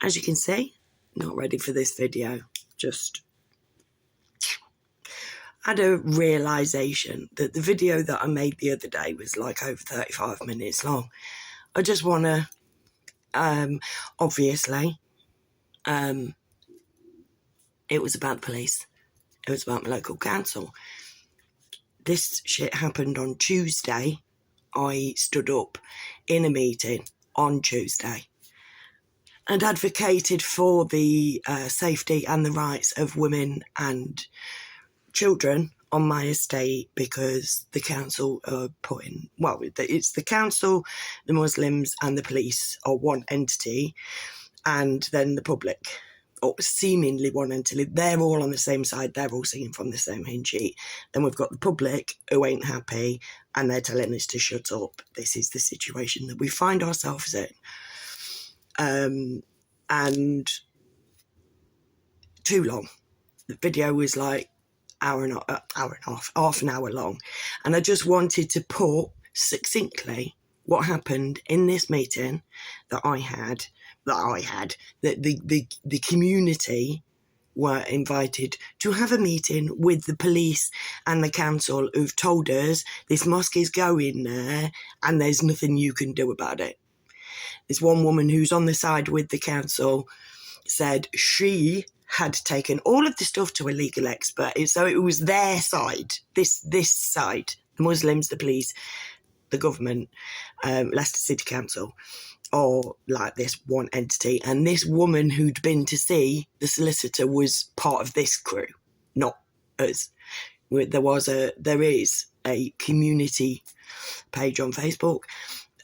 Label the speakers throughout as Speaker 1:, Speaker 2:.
Speaker 1: As you can see, not ready for this video. Just had a realisation that the video that I made the other day was like over 35 minutes long. I just want to, obviously, it was about the police. It was about my local council. This shit happened on Tuesday. I stood up in a meeting on Tuesday and advocated for the safety and the rights of women and children on my estate, because the council are it's the council, the Muslims and the police are one entity, and then the public, or seemingly one entity, they're all on the same side, they're all singing from the same hymn sheet. Then we've got the public who ain't happy and they're telling us to shut up. This is the situation that we find ourselves in. And too long. The video was like hour and a half, half an hour long. And I just wanted to put succinctly what happened in this meeting that the community were invited to have a meeting with the police and the council, who've told us this mosque is going there and there's nothing you can do about it. This one woman who's on the side with the council said she had taken all of the stuff to a legal expert. So it was their side, this side, the Muslims, the police, the government, Leicester City Council, or like this one entity. And this woman who'd been to see the solicitor was part of this crew, not us. There is a community page on Facebook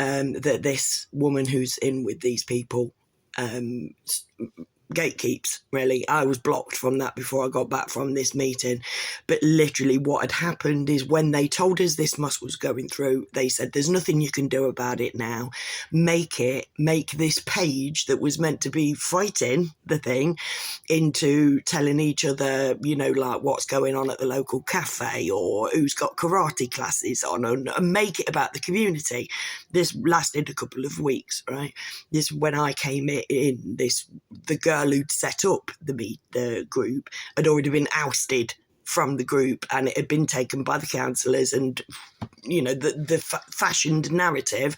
Speaker 1: that this woman who's in with these people gatekeeps, really. I was blocked from that before I got back from this meeting. But literally what had happened is, when they told us this mosque was going through, they said there's nothing you can do about it now. Make this page that was meant to be fighting the thing into telling each other, like what's going on at the local cafe or who's got karate classes on, and make it about the community. This lasted a couple of weeks, right? This, when I came in, the girl who'd set up the group had already been ousted from the group, and it had been taken by the councillors, and the fashioned narrative,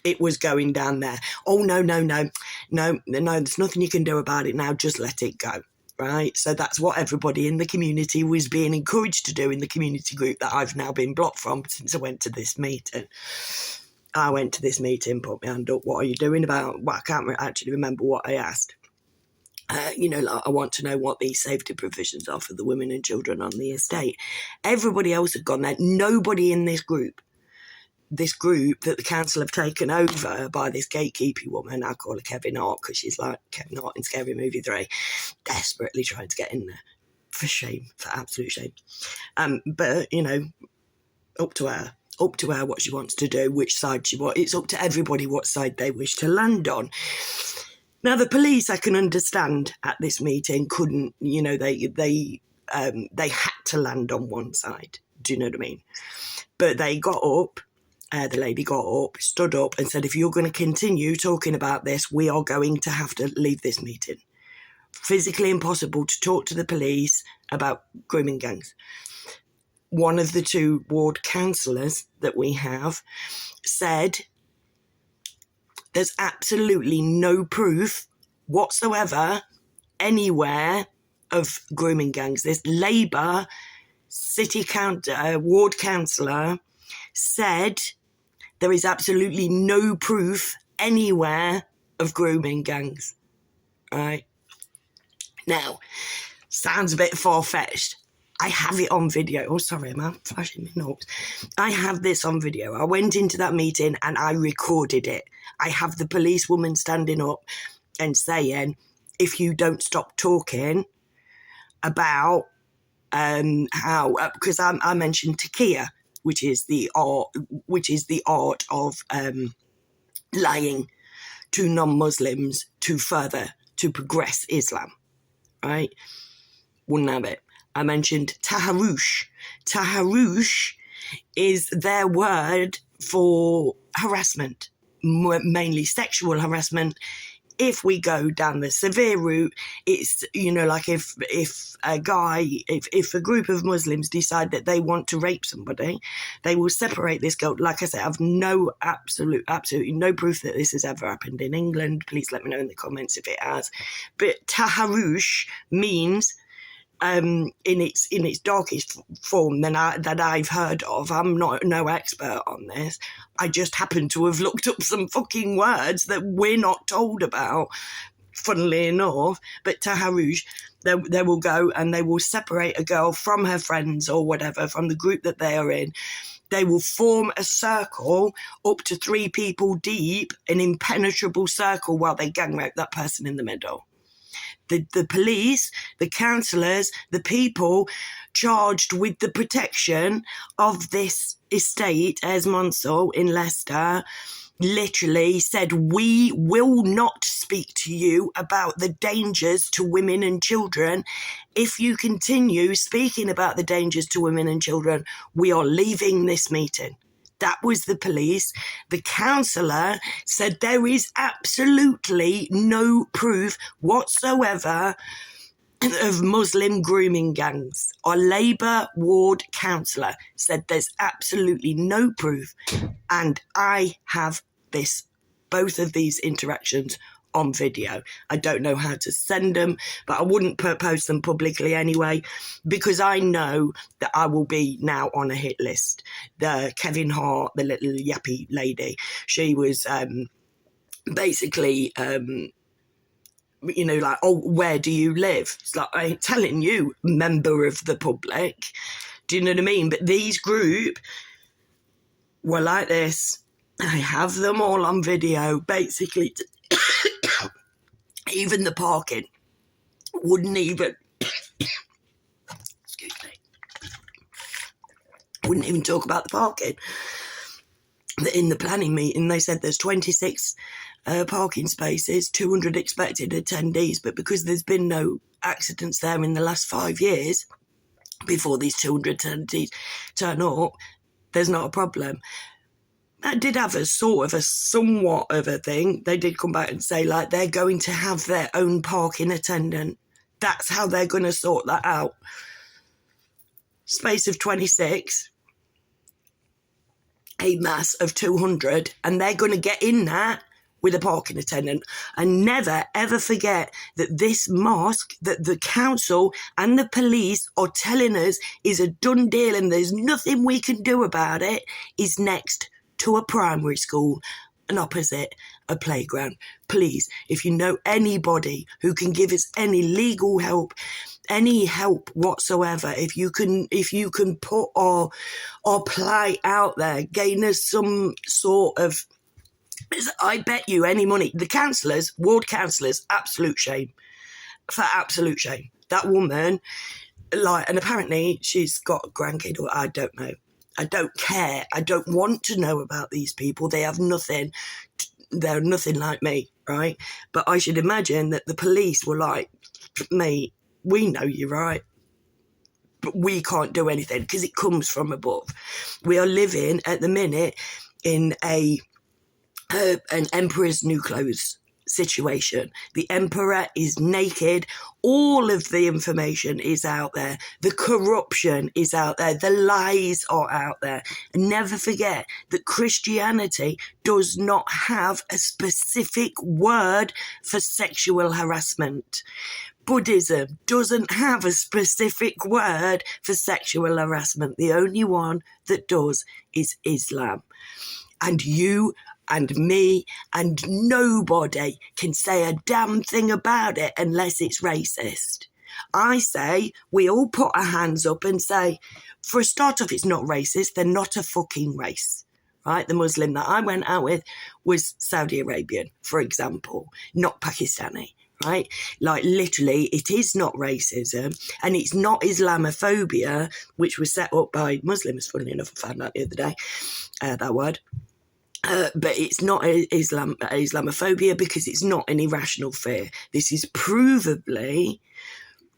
Speaker 1: it was going down there. Oh no, there's nothing you can do about it now, just let it go. Right, so that's what everybody in the community was being encouraged to do in the community group that I've now been blocked from since I went to this meeting. I went to this meeting, put my hand up. What are you doing about? Well, I can't actually remember what I asked. I want to know what these safety provisions are for the women and children on the estate. Everybody else had gone there. Nobody in this group that the council have taken over by this gatekeeping woman, I call her Kevin Hart because she's like Kevin Hart in Scary Movie 3, desperately trying to get in there. For shame, for absolute shame. But, up to her what she wants to do, which side she wants. It's up to everybody what side they wish to land on. Now, the police, I can understand at this meeting, couldn't, they had to land on one side. Do you know what I mean? But they got up, the lady got up, stood up and said, if you're going to continue talking about this, we are going to have to leave this meeting. Physically impossible to talk to the police about grooming gangs. One of the two ward councillors that we have said, there's absolutely no proof whatsoever anywhere of grooming gangs. This Labour ward councillor said there is absolutely no proof anywhere of grooming gangs. Right? Now, sounds a bit far-fetched. I have it on video. Oh, sorry, I'm flashing my notes. I have this on video. I went into that meeting and I recorded it. I have the policewoman standing up and saying, if you don't stop talking about because I mentioned taqiyya, which is the art of lying to non-Muslims to progress Islam, right? Wouldn't have it. I mentioned taharush. Taharush is their word for harassment, mainly sexual harassment If we go down the severe route, it's, like if a group of Muslims decide that they want to rape somebody, they will separate this girl. Like I said, I've absolutely no proof that this has ever happened in England. Please let me know in the comments if it has. But taharush means, in its darkest form that I've heard of. I'm no expert on this. I just happen to have looked up some fucking words that we're not told about, funnily enough. But taharush, they will go and they will separate a girl from her friends or whatever, from the group that they are in. They will form a circle up to 3 people deep, an impenetrable circle, while they gang rape that person in the middle. The police, the counsellors, the people charged with the protection of this estate, as Mosul in Leicester, literally said, we will not speak to you about the dangers to women and children. If you continue speaking about the dangers to women and children, we are leaving this meeting. That was the police. The counsellor said there is absolutely no proof whatsoever of Muslim grooming gangs. Our Labour ward counsellor said there's absolutely no proof. And I have both of these interactions on video. I don't know how to send them, but I wouldn't post them publicly anyway, because I know that I will be now on a hit list. The Kevin Hart, the little yappy lady, she was basically like, oh, where do you live? It's like, I ain't telling you, member of the public. Do you know what I mean? But these group were like this. I have them all on video, basically. Even the parking wouldn't even talk about the parking. In the planning meeting, they said there's 26 parking spaces, 200 expected attendees, but because there's been no accidents there in the last 5 years before these 200 attendees turn up, there's not a problem. That did have a somewhat of a thing. They did come back and say, like, they're going to have their own parking attendant. That's how they're going to sort that out. Space of 26, a mass of 200, and they're going to get in that with a parking attendant. And never, ever forget that this mosque, that the council and the police are telling us is a done deal and there's nothing we can do about it, is next to a primary school and opposite a playground. Please, if you know anybody who can give us any legal help, any help whatsoever, if you can put our plight out there, gain us some sort of, I bet you any money. The councillors, ward councillors, absolute shame. For absolute shame. That woman, and apparently she's got a grandkid, or I don't know. I don't care. I don't want to know about these people. They have nothing. They're nothing like me, right? But I should imagine that the police were like, mate, we know you're right, but we can't do anything because it comes from above. We are living at the minute in an emperor's new clothes situation. The emperor is naked. All of the information is out there. The corruption is out there. The lies are out there. And never forget that Christianity does not have a specific word for sexual harassment. Buddhism doesn't have a specific word for sexual harassment. The only one that does is Islam. And you and me and nobody can say a damn thing about it unless it's racist. I say we all put our hands up and say, for a start off, it's not racist. They're not a fucking race, right? The Muslim that I went out with was Saudi Arabian, for example, not Pakistani, right? Like, literally, it is not racism and it's not Islamophobia, which was set up by Muslims, funnily enough. I found out the other day, that word. But it's not Islamophobia because it's not an irrational fear. This is provably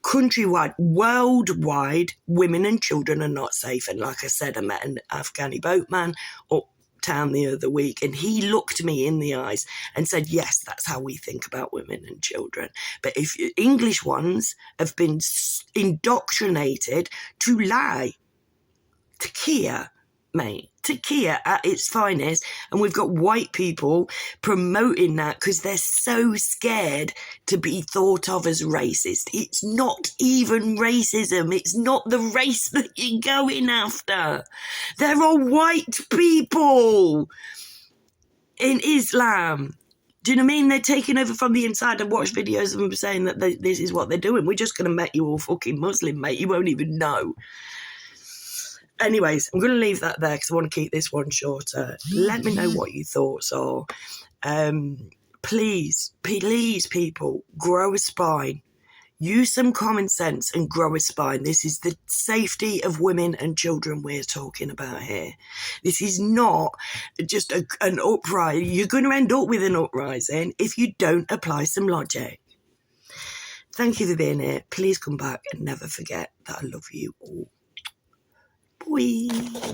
Speaker 1: countrywide, worldwide, women and children are not safe. And like I said, I met an Afghani boatman up town the other week, and he looked me in the eyes and said, yes, that's how we think about women and children. But if English ones have been indoctrinated to lie, to Kia, mate, to Kia at its finest, and we've got white people promoting that because they're so scared to be thought of as racist. It's not even racism. It's not the race that you're going after. There are white people in Islam. Do you know what I mean? They're taking over from the inside. and watch videos of them saying that this is what they're doing. We're just going to make you all fucking Muslim, mate. You won't even know. Anyways, I'm going to leave that there because I want to keep this one shorter. Let me know what your thoughts are. Please, people, grow a spine. Use some common sense and grow a spine. This is the safety of women and children we're talking about here. This is not just an uprising. You're going to end up with an uprising if you don't apply some logic. Thank you for being here. Please come back and never forget that I love you all. Bye.